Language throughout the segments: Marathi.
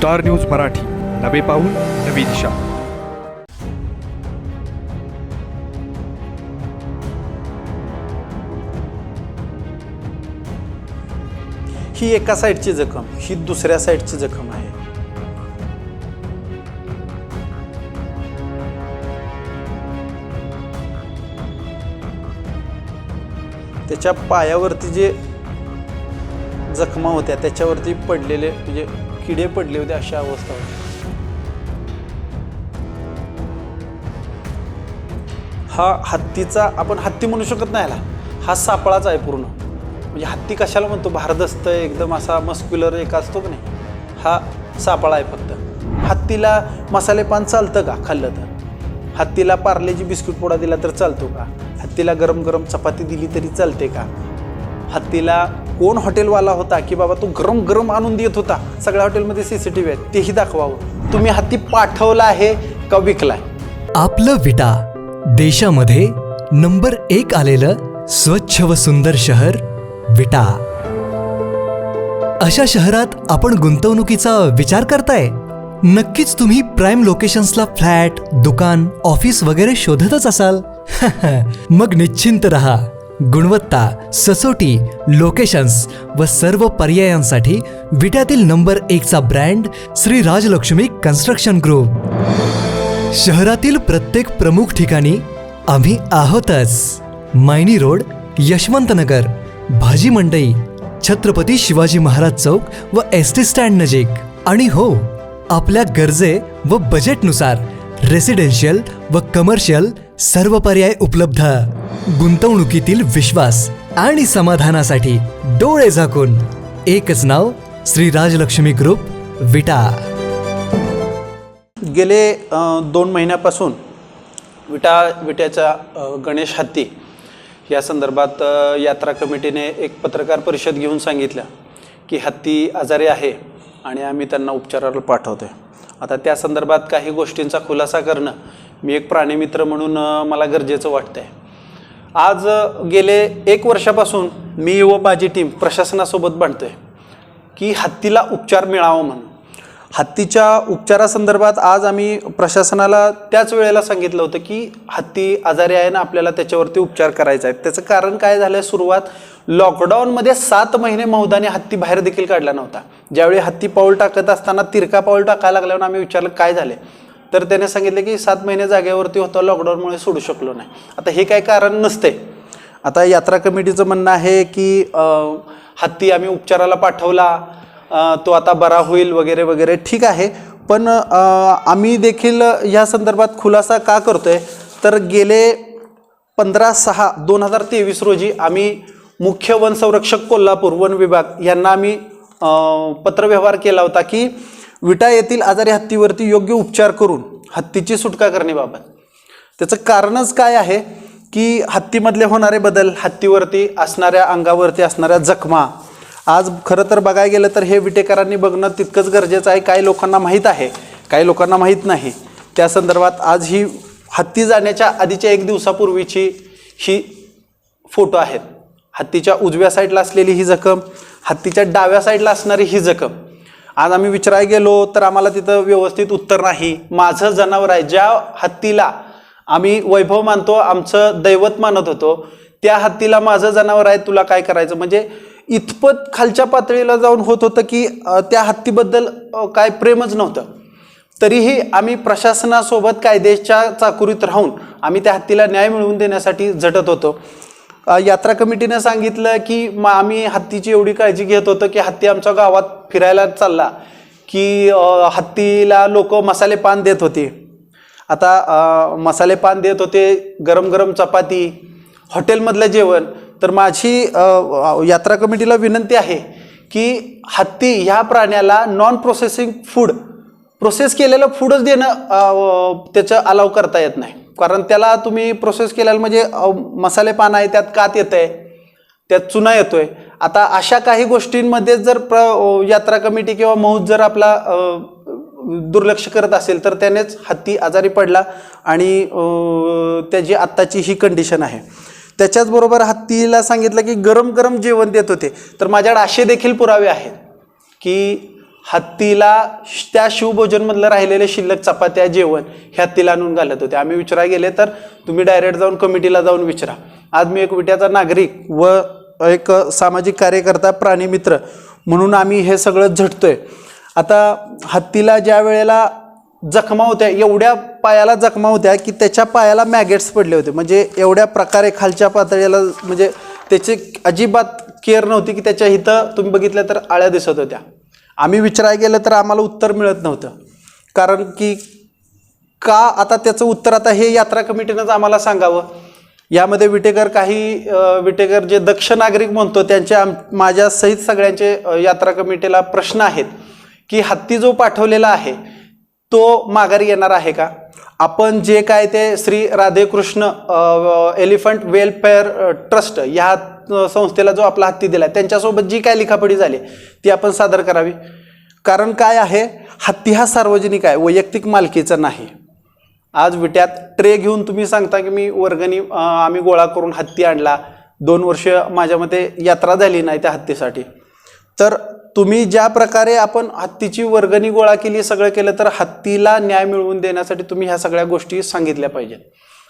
स्टार न्यूज मराठी, नवे पाऊल नवी दिशा. ही एका साईडची जखम, ही दुसऱ्या साईडची जखम आहे. त्याच्या पायावरती जे जखमा होत्या त्याच्यावरती पडलेले म्हणजे किडे पडले होते, अशा अवस्था होती. हा हत्तीचा, आपण हत्ती म्हणू शकत नाही याला, हा सापळाच आहे पूर्ण. म्हणजे हत्ती कशाला म्हणतो, भारदस्त एकदम असा मस्क्युलर एक असतो की नाही, हा सापळा आहे फक्त. हत्तीला मसाले पान चालतं का खाल्लं तर? हत्तीला पार्लेजी बिस्किट पोडा दिला तर चालतो का? हत्तीला गरम गरम चपाती दिली तरी चालते का? हत्तीला कोण हॉटेलवाला होता की बाबा तो गरम गरम आणून देत होता, सगळ्या हॉटेलमध्ये CCTV आहे, तेही दाखवावं. तुम्ही हत्ती पाठवला आहे का विकलाय? आपलं विटा, देशामध्ये नंबर 1 आलेलं स्वच्छ व सुंदर शहर विटा. अशा शहरात आपण गुंतवणुकीचा विचार करताय? नक्कीच तुम्ही प्राईम लोकेशन्सला फ्लॅट, दुकान, ऑफिस वगैरे शोधतच असाल. मग निश्चिंत रहा. गुणवत्ता, सचोटी, लोकेशन्स व सर्व पर्यायांसाठी विट्यातील नंबर 1 चा brand Shri Rajlakshmi construction group. शहरातील प्रत्येक प्रमुख ठिकाणी आम्ही आहोतच. मायनी रोड, यशवंतनगर, भाजी मंडई, छत्रपती शिवाजी महाराज चौक व ST स्टँड नजीक. आणि हो, आपल्या गरजे व बजेटनुसार रेसिडेन्शियल व कमर्शियल सर्व पर्याय उपलब्ध. गुंतवणुकीतील विश्वास आणि समाधानासाठी डोळे झाकून एकच नाव, श्री राजलक्ष्मी ग्रुप विटा. गेले 2 महिन्यापासून विट्याच्या गणेश हत्ती या संदर्भात यात्रा कमिटीने एक पत्रकार परिषद घेऊन सांगितलं की हत्ती आजारी आहे आणि आम्ही त्यांना उपचाराला पाठवतोय. आता त्या संदर्भात काही गोष्टींचा खुलासा करणं मी एक प्राणीमित्र म्हणून मला गरजेचं वाटतंय. आज गेले 1 वर्षापासून मी व माझी टीम प्रशासनासोबत भांडतोय की हत्तीला उपचार मिळावा म्हणून. हत्तीच्या उपचारासंदर्भात आज आम्ही प्रशासनाला त्याच वेळेला सांगितलं होतं की हत्ती आजारी आहे ना, आपल्याला त्याच्यावरती उपचार करायचा आहे. त्याचं कारण काय झालं, सुरुवात लॉकडाऊनमध्ये 7 महिने मौदाने हत्ती बाहेर देखील काढला नव्हता. ज्यावेळी हत्ती पाऊल टाकत असताना तिरका पाऊल टाकायला लागल्यावर आम्ही विचारलं काय झाले, तर त्याने सांगितलं की 7 महिने जागेवरती होता, लॉकडाऊनमुळे सोडू शकलो नाही. आता हे काय कारण नसते. आता यात्रा कमिटीचं म्हणणं आहे की हत्ती आम्ही उपचाराला पाठवला, तो आता बरा होईल वगैरे वगैरे. ठीक आहे, पण आम्ही देखील ह्या संदर्भात खुलासा का करतोय, तर गेले 15/6/2023 रोजी आम्ही मुख्य वन संरक्षक कोल्हापूर वन विभाग यांना आम्ही पत्रव्यवहार केला होता की विटा येथील आजारी हत्तीवरती योग्य उपचार करून हत्तीची सुटका करण्याबाबत. त्याचं कारणच काय आहे की हत्तीमधले होणारे बदल, हत्तीवरती असणाऱ्या, अंगावरती असणाऱ्या जखमा. आज खरं तर बघायला गेलं तर हे विटेकरांनी बघणं तितकंच गरजेचं आहे. काही लोकांना माहीत आहे, काही लोकांना माहीत नाही. त्या संदर्भात आज ही हत्ती जाण्याच्या आधीच्या 1 दिवसापूर्वीची ही फोटो आहेत. हत्तीच्या उजव्या साईडला असलेली ही जखम, हत्तीच्या डाव्या साईडला असणारी ही जखम. आज आम्ही विचारायला गेलो तर आम्हाला तिथं व्यवस्थित उत्तर नाही. माझं जनावर आहे, ज्या हत्तीला आम्ही वैभव मानतो, आमचं दैवत मानत होतो, त्या हत्तीला माझं जनावर आहे, तुला काय करायचं. म्हणजे इतपत खालच्या पातळीला जाऊन होत होतं की त्या हत्तीबद्दल काय प्रेमच नव्हतं. तरीही आम्ही प्रशासनासोबत कायद्याच्या चाकुरीत राहून आम्ही त्या हत्तीला न्याय मिळवून देण्यासाठी झटत होतो. यात्रा कमिटीने सांगितलं की आम्ही हत्तीची एवढी काळजी घेत होतो की हत्ती आमच्या गावात फिरायला चालला की हत्तीला लोक मसाले पान देत होते. आता मसाले पान देत होते, गरम गरम चपाती, हॉटेलमधलं जेवण. तर माझी यात्रा कमिटीला विनंती आहे की हत्ती ह्या प्राण्याला नॉन प्रोसेसिंग फूड, प्रोसेस केलेलं फूडच देणं त्याचं अलाव करता येत नाही. कारण त्याला तुम्ही प्रोसेस केलेलं म्हणजे मसाले पान आहे, त्यात कात येत आहे, त्यात चुना येतोय. आता अशा काही गोष्टींमध्ये जर यात्रा कमिटी किंवा मौज जर आपला दुर्लक्ष करत असेल तर त्यानेच हत्ती आजारी पडला आणि त्याची आत्ताची ही कंडिशन आहे. त्याच्याचबरोबर हत्तीला सांगितलं की गरम गरम जेवण देत होते. तर माझ्याकडे असे देखील पुरावे आहेत की हत्तीला त्या शिवभोजनमधलं राहिलेले शिल्लक चपात्या जेवण हे हत्तीला आणून घालत होते. आम्ही विचारायला गेले तर तुम्ही डायरेक्ट जाऊन कमिटीला जाऊन विचारा. आज मी एक विट्याचा नागरिक व एक सामाजिक कार्यकर्ता प्राणीमित्र म्हणून आम्ही हे सगळं झटतोय. आता हत्तीला ज्या वेळेला जखमा होत्या, एवढ्या पायाला जखमा होत्या की त्याच्या पायाला मॅगेट्स पडले होते. म्हणजे एवढ्या प्रकारे खालच्या पातळीला म्हणजे त्याची अजिबात केअर नव्हती की त्याच्या इथं तुम्ही बघितलं तर आळ्या दिसत होत्या. आम्ही विचारायला गेलं तर आम्हाला उत्तर मिळत नव्हतं. कारण की का आता त्याचं उत्तर आता हे यात्रा कमिटीनंच आम्हाला सांगावं. यामध्ये विटेकर जे दक्ष नागरिक म्हणतो त्यांच्या माझ्या सहित सगळ्यांचे यात्रा कमिटीला प्रश्न आहेत की हत्ती जो पाठवलेला आहे तो माघारी येणार आहे का. आपण जे काय ते Shri Radhekrishna elephant welfare trust या संस्थेला जो आपला हत्ती दिला त्यांच्यासोबत जी काय लिखापडी झाली ती आपण सादर करावी. कारण काय आहे, हत्ती हा सार्वजनिक आहे, वैयक्तिक मालकीचा नाही. आज विट्यात ट्रे घेऊन तुम्ही सांगता की मी वर्गणी आम्ही गोळा करून हत्ती आणला, 2 वर्ष माझ्या मते यात्रा झाली नाही त्या हत्तीसाठी. तर तुम्ही ज्या प्रकारे आपण हत्तीची वर्गणी गोळा केली सगळं केलं तर हत्तीला न्याय मिळवून देण्यासाठी तुम्ही ह्या सगळ्या गोष्टी सांगितल्या पाहिजेत.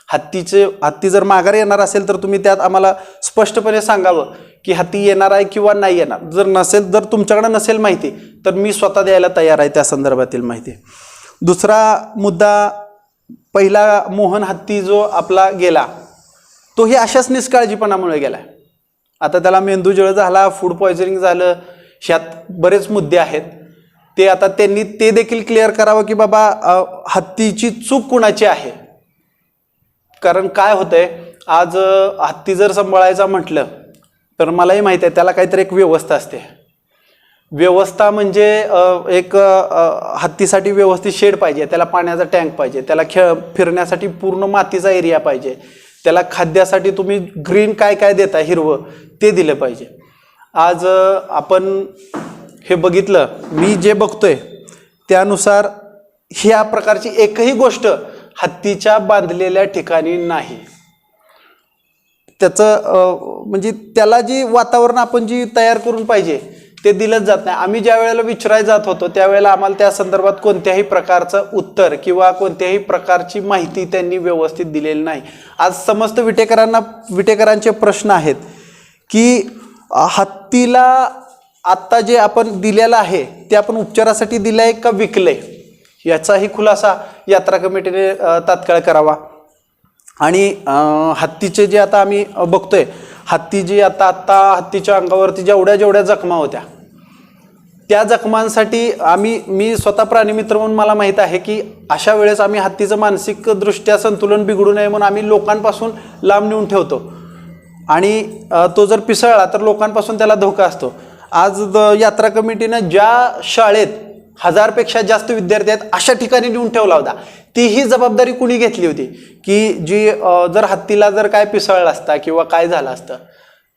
हत्ती जर माघारी येणार असेल तर तुम्ही त्यात आम्हाला स्पष्टपणे सांगावं की हत्ती येणार आहे किंवा नाही येणार. जर तुमच्याकडे नसेल माहिती तर मी स्वतः द्यायला तयार आहे त्या संदर्भातील माहिती. दुसरा मुद्दा, पहिला मोहन हत्ती जो आपला गेला तो ही अशाच निष्काळजीपणामुळे गेला. आता त्याला मेंदूजळ झाला, फूड पॉयझनिंग झालं, ह्यात बरेच मुद्दे आहेत. ते आता त्यांनी ते देखील क्लिअर करावं की बाबा हत्तीची चूक कुणाची आहे. कारण काय होतंय, आज हत्ती जर सांभाळायचा म्हटलं तर मलाही माहिती आहे त्याला काहीतरी एक व्यवस्था असते. व्यवस्था म्हणजे एक हत्तीसाठी व्यवस्थित शेड पाहिजे, त्याला पाण्याचा टँक पाहिजे, त्याला फिरण्यासाठी पूर्ण मातीचा एरिया पाहिजे, त्याला खाद्यासाठी तुम्ही ग्रीन काय काय देता हिरवं ते दिलं पाहिजे. आज आपण हे बघितलं, मी जे बघतोय त्यानुसार ह्या प्रकारची एकही गोष्ट हत्तीच्या बांधलेल्या ठिकाणी नाही. त्याचं म्हणजे त्याला जी वातावरण आपण जी तयार करून पाहिजे ते दिलंच जात नाही. आम्ही ज्या वेळेला विचारायला जात होतो त्यावेळेला आम्हाला त्या संदर्भात कोणत्याही प्रकारचं उत्तर किंवा कोणत्याही प्रकारची माहिती त्यांनी व्यवस्थित दिलेली नाही. आज समस्त विटेकरांचे प्रश्न आहेत की हत्तीला आत्ता जे आपण दिलेलं आहे ते आपण उपचारासाठी दिलं आहे का विकलंय, याचाही खुलासा यात्रा कमिटीने तात्काळ करावा. आणि हत्तीचे जे आता आम्ही बघतोय, हत्ती जी आता हत्तीच्या अंगावरती जेवढ्या जखमा होत्या त्या जखमांसाठी मी स्वतः प्राणीमित्र म्हणून मला माहीत आहे की अशा वेळेस आम्ही हत्तीचं मानसिकदृष्ट्या संतुलन बिघडू नये म्हणून आम्ही लोकांपासून लांब नेऊन ठेवतो. आणि तो जर पिसळला तर लोकांपासून त्याला धोका असतो. आज यात्रा कमिटीनं ज्या शाळेत 1000पेक्षा जास्त विद्यार्थी आहेत अशा ठिकाणी नेऊन ठेवला होता, तीही जबाबदारी कुणी घेतली होती की जी जर हत्तीला जर काय पिसळला असता किंवा काय झालं असतं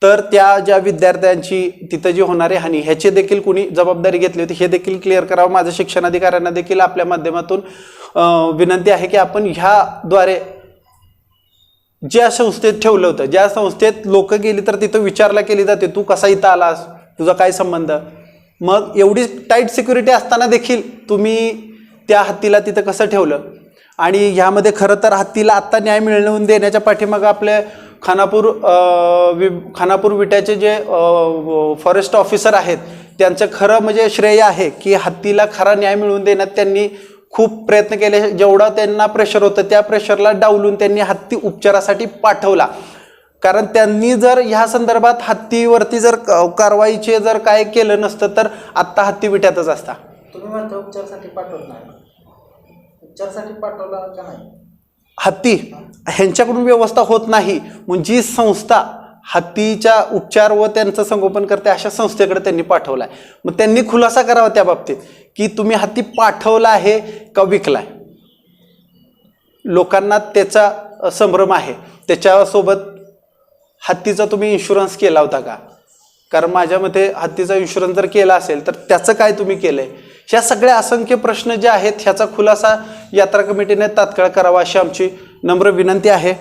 तर त्या ज्या विद्यार्थ्यांची तिथं जी होणारी हानी ह्याची देखील कुणी जबाबदारी घेतली होती हे देखील क्लिअर करावं. माझ्या शिक्षणाधिकाऱ्यांना देखील आपल्या माध्यमातून विनंती आहे की आपण ह्याद्वारे ज्या संस्थेत ठेवलं होतं, ज्या संस्थेत लोक गेली तर तिथं विचारला केली जाते तू कसा इथं आलास, तुझा काय संबंध. मग एवढी टाईट सिक्युरिटी असताना देखील तुम्ही त्या हत्तीला तिथं कसं ठेवलं. आणि ह्यामध्ये खरं तर हत्तीला आत्ता न्याय मिळवून देण्याच्या पाठीमागं आपले खानापूर विट्याचे जे फॉरेस्ट ऑफिसर आहेत त्यांचं खरं म्हणजे श्रेय आहे की हत्तीला खरा न्याय मिळवून देण्यात त्यांनी खूप प्रयत्न केले. जेवढा त्यांना प्रेशर होतं त्या प्रेशरला डावलून त्यांनी हत्ती उपचारासाठी पाठवला. कारण त्यांनी जर ह्या संदर्भात हत्तीवरती जर कारवाईचे जर काय केलं नसतं तर आत्ता हत्ती विट्यातच असता. तुम्ही म्हणता उपचारासाठी पाठवत नाही, उपचारासाठी पाठवला का नाही. हत्ती ह्यांच्याकडून व्यवस्था होत नाही म्हणून जी संस्था हत्तीच्या उपचार व त्यांचं संगोपन करते अशा संस्थेकडे त्यांनी पाठवला आहे. मग त्यांनी खुलासा करावा त्या बाबतीत की तुम्ही हत्ती पाठवला आहे का विकलाय. लोकांना त्याचा संभ्रम आहे. त्याच्यासोबत हत्तीचा तुम्ही इन्शुरन्स केला होता का. कारण माझ्या मते हत्तीचा इन्शुरन्स जर केला असेल तर त्याचं काय तुम्ही केलंय. ह्या सगळ्या असंख्य प्रश्न जे आहेत ह्याचा खुलासा यात्रा कमिटीने तात्काळ करावा अशी आमची नम्र विनंती आहे.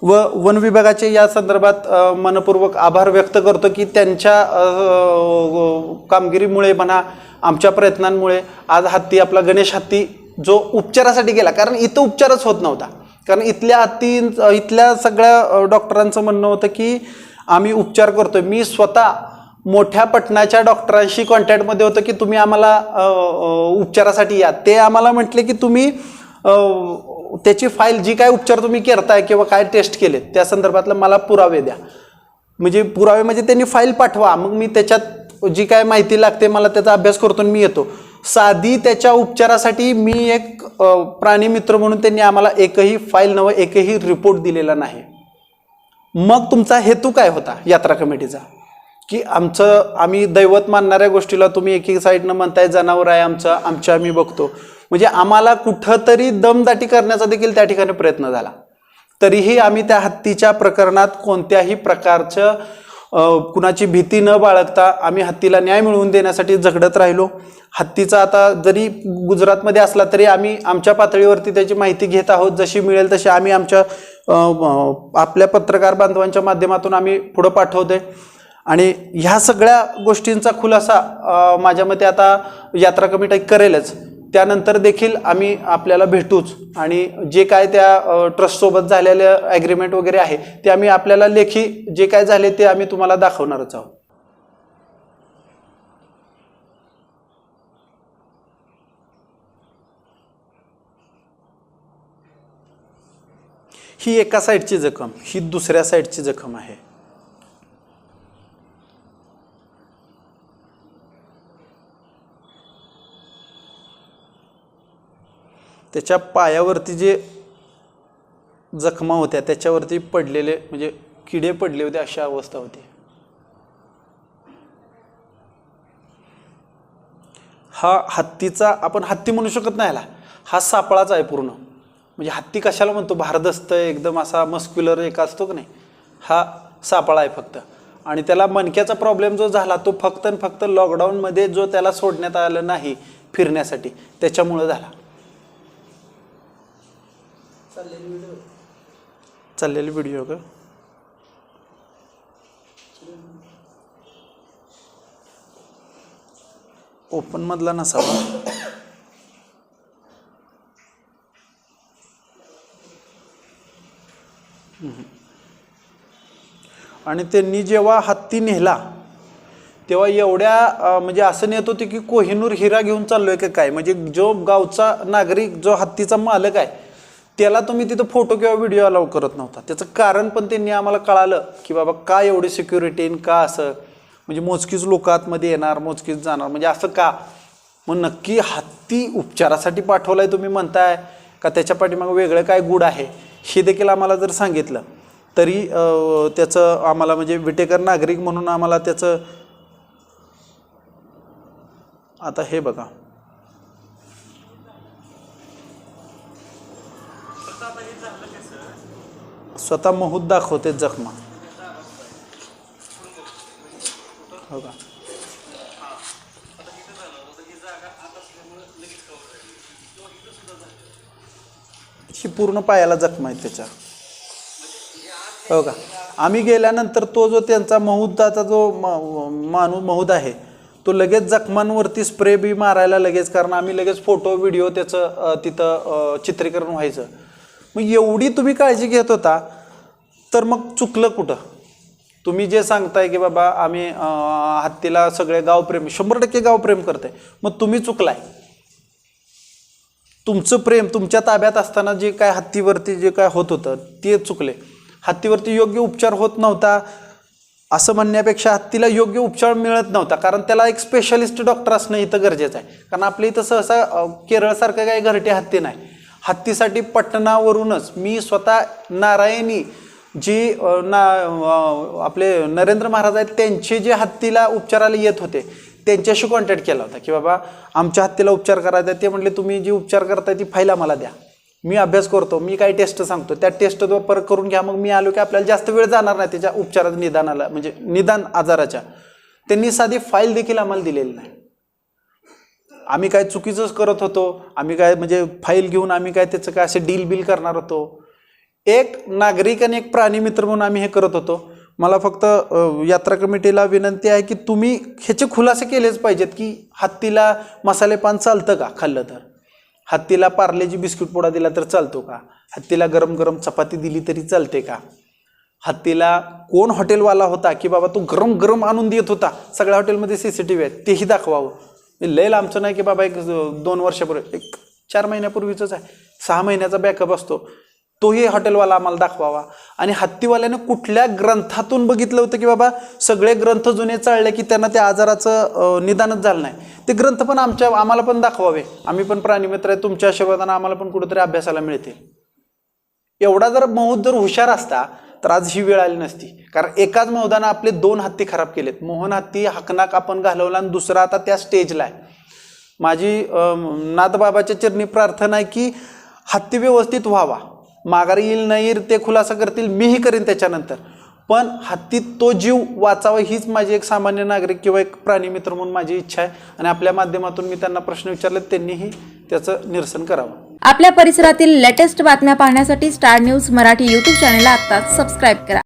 व वन विभागाचे या संदर्भात मनपूर्वक आभार व्यक्त करतो की त्यांच्या कामगिरीमुळे म्हणा, आमच्या प्रयत्नांमुळे आज हत्ती, आपला गणेश हत्ती जो उपचारासाठी गेला, कारण इथं उपचारच होत नव्हता. कारण इथल्या सगळ्या डॉक्टरांचं म्हणणं होतं की आम्ही उपचार करतोय. मी स्वतः मोठ्या पटनाच्या डॉक्टरांशी कॉन्टॅक्टमध्ये होतो की तुम्ही आम्हाला उपचारासाठी या. ते आम्हाला म्हटले की तुम्ही त्याची फाईल, जी काय उपचार तुम्ही करताय किंवा काय टेस्ट केले त्या संदर्भातलं मला पुरावे द्या. म्हणजे पुरावे म्हणजे त्यांनी फाईल पाठवा, मग मी त्याच्यात जी काय माहिती लागते मला त्याचा अभ्यास करतो आणि मी येतो. साधी त्याच्या उपचारासाठी मी एक प्राणी मित्र म्हणून त्यांनी आम्हाला एकही फाईल नव एकही रिपोर्ट दिलेला नाही. मग तुमचा हेतू काय होता यात्रा कमिटीचा? की आम्ही दैवत मानणाऱ्या गोष्टीला तुम्ही एकी साईडनं म्हणताय जनावर आहे आमच्या आम्ही बघतो. म्हणजे आम्हाला कुठंतरी दमदाटी करण्याचा देखील त्या ठिकाणी प्रयत्न झाला. तरीही आम्ही त्या हत्तीच्या प्रकरणात कोणत्याही प्रकारचं कुणाची भीती न बाळगता आम्ही हत्तीला न्याय मिळवून देण्यासाठी झगडत राहिलो. हत्तीचा आता जरी गुजरातमध्ये असला तरी आम्ही आमच्या पातळीवरती त्याची माहिती घेत आहोत. जशी मिळेल तशी आम्ही आपल्या पत्रकार बांधवांच्या माध्यमातून आम्ही पुढं पाठवतोय. आणि ह्या सगळ्या गोष्टींचा खुलासा माझ्या मते आता यात्रा कमिटी करेलच. त्यानंतर देखील आम्ही आपल्याला भेटूच आणि जे काय त्या ट्रस्टसोबत झालेले ॲग्रीमेंट वगैरे आहे ते आम्ही आपल्याला लेखी जे काय झाले ते आम्ही तुम्हाला दाखवणारच आहोत. ही एका साईडची जखम, ही दुसऱ्या साईडची जखम आहे. त्याच्या पायावरती जे जखमा होत्या त्याच्यावरती पडलेले म्हणजे किडे पडले होते अशा अवस्था होती. हा हत्तीचा, आपण हत्ती म्हणू शकत नाही, हा सापळाच आहे पूर्ण. म्हणजे हत्ती कशाला म्हणतो, भारदस्त एकदम असा मस्क्युलर एक असतो की नाही, हा सापळा आहे फक्त. आणि त्याला मणक्याचा प्रॉब्लेम जो झाला तो फक्त आणि फक्त लॉकडाऊनमध्ये जो त्याला सोडण्यात आलं नाही फिरण्यासाठी त्याच्यामुळं झाला. चाललेली व्हिडिओ का ओपन मधला नसावा. आणि त्यांनी जेव्हा हत्ती नेला तेव्हा एवढ्या म्हणजे असं नेत होते की कोहिनूर हिरा घेऊन चाललोय का काय. म्हणजे जो गावचा नागरिक, जो हत्तीचा मालक आहे त्याला तुम्ही तिथं फोटो किंवा व्हिडिओ अलाउ करत नव्हता. त्याचं कारण पण त्यांनी आम्हाला कळालं की बाबा का एवढी सिक्युरिटी, का असं, म्हणजे मोजकीच लोक आतमध्ये येणार, मोजकीच जाणार, म्हणजे असं का. मग नक्की हत्ती उपचारासाठी पाठवलाय तुम्ही म्हणताय का त्याच्या पाठीमागे वेगळं काय गुड आहे हे देखील आम्हाला जर सांगितलं तरी त्याचं आम्हाला म्हणजे विटेकर नागरिक म्हणून आम्हाला त्याचं, आता हे बघा स्वतः महूत दाखवते जखमा. हो का, ही पूर्ण पायाला जखमा आहे त्याच्या. हो का, आम्ही गेल्यानंतर तो जो त्यांचा महूदाचा जो महूद आहे तो लगेच जखमांवरती स्प्रे बी मारायला लगेच, कारण आम्ही लगेच फोटो व्हिडिओ त्याचं तिथं चित्रीकरण व्हायचं. मग एवढी तुम्ही काळजी घेत होता तर मग चुकलं कुठं? तुम्ही जे सांगताय की बाबा आम्ही हत्तीला सगळे गावप्रेम 100% गावप्रेम करते, मग तुम्ही चुकलाय. तुमचं प्रेम तुमच्या ताब्यात असताना जे काय हत्तीवरती जे काय होत होतं ते चुकले. हत्तीवरती योग्य उपचार होत नव्हता असं म्हणण्यापेक्षा हत्तीला योग्य उपचार मिळत नव्हता, कारण त्याला एक स्पेशलिस्ट डॉक्टर असणं इथं गरजेचं आहे. कारण आपल्या इथं सहसा केरळसारखं काही घरटे हत्ती नाही. हत्तीसाठी पटनावरूनच मी स्वतः नारायणी जी आपले नरेंद्र महाराज आहेत त्यांचे जे हत्तीला उपचाराला येत होते त्यांच्याशी कॉन्टॅक्ट केला होता की बाबा आमच्या हत्तीला उपचार करायचा. ते म्हटले तुम्ही जी उपचार करताय ती फाईल आम्हाला द्या, मी अभ्यास करतो, मी काही टेस्ट सांगतो त्या टेस्ट परत करून घ्या. मग मी आलो की आपल्याला जास्त वेळ जाणार नाही त्याच्या उपचारात निदानाला, म्हणजे निदान आजाराच्या. त्यांनी साधी फाईल देखील आम्हाला दिलेली नाही. आम्ही काय चुकीचंच करत होतो, आम्ही काय म्हणजे फाईल घेऊन आम्ही काय त्याचं काय असे डील बिल करणार होतो एक नागरिक आणि एक प्राणी मित्र म्हणून आम्ही हे करत होतो. मला फक्त यात्रा कमिटीला विनंती आहे की तुम्ही ह्याचे खुलासे केलेच पाहिजेत की हत्तीला मसाले पान चालतं का खाल्लं तर, हत्तीला पार्लेजी बिस्किट पोडा दिला तर चालतो का, हत्तीला गरम गरम चपाती दिली तरी चालते का, हत्तीला कोण हॉटेलवाला होता की बाबा तो गरम गरम आणून देत होता, सगळ्या हॉटेलमध्ये CCTV आहेत तेही दाखवावं. लय लांबचं नाही की बाबा एक 2 वर्षापूर्वी, एक 4 महिन्यापूर्वीच आहे, 6 महिन्याचा बॅकअप असतो, तोही हॉटेलवाला आम्हाला दाखवावा. आणि हत्तीवाल्याने कुठल्या ग्रंथातून बघितलं होतं की बाबा सगळे ग्रंथ जुने चालले की त्यांना त्या आजाराचं निदानच झालं नाही, ते ग्रंथ पण आम्हाला पण दाखवावे. आम्ही पण प्राणीमित्र आहे, तुमच्या आशीर्वादानं आम्हाला पण कुठेतरी अभ्यासाला मिळते. एवढा जर मौत जर हुशार असता तर आज ही वेळ आली नसती. कारण एकाच मौदानं आपले 2 हत्ती खराब केलेत. मोहन हत्ती हकनाक आपण घालवला आणि दुसरा आता त्या स्टेजला आहे. माझी नाथबाबाच्या चरणी प्रार्थना आहे की हत्ती व्यवस्थित व्हावा, माघारी येईल नाही येईल ते खुलासा करतील, मीही करीन त्याच्यानंतर, पण हत्ती तो जीव वाचावा हीच माझी एक सामान्य नागरिक किंवा एक प्राणी मित्र म्हणून माझी इच्छा आहे. आणि आपल्या माध्यमातून मी त्यांना प्रश्न विचारले, त्यांनीही त्याचं निरसन करावं. आपल्या परिसरातील लेटेस्ट बातम्या पाहण्यासाठी स्टार न्यूज मराठी यूट्यूब चॅनलला आत्ताच सबस्क्राईब करा.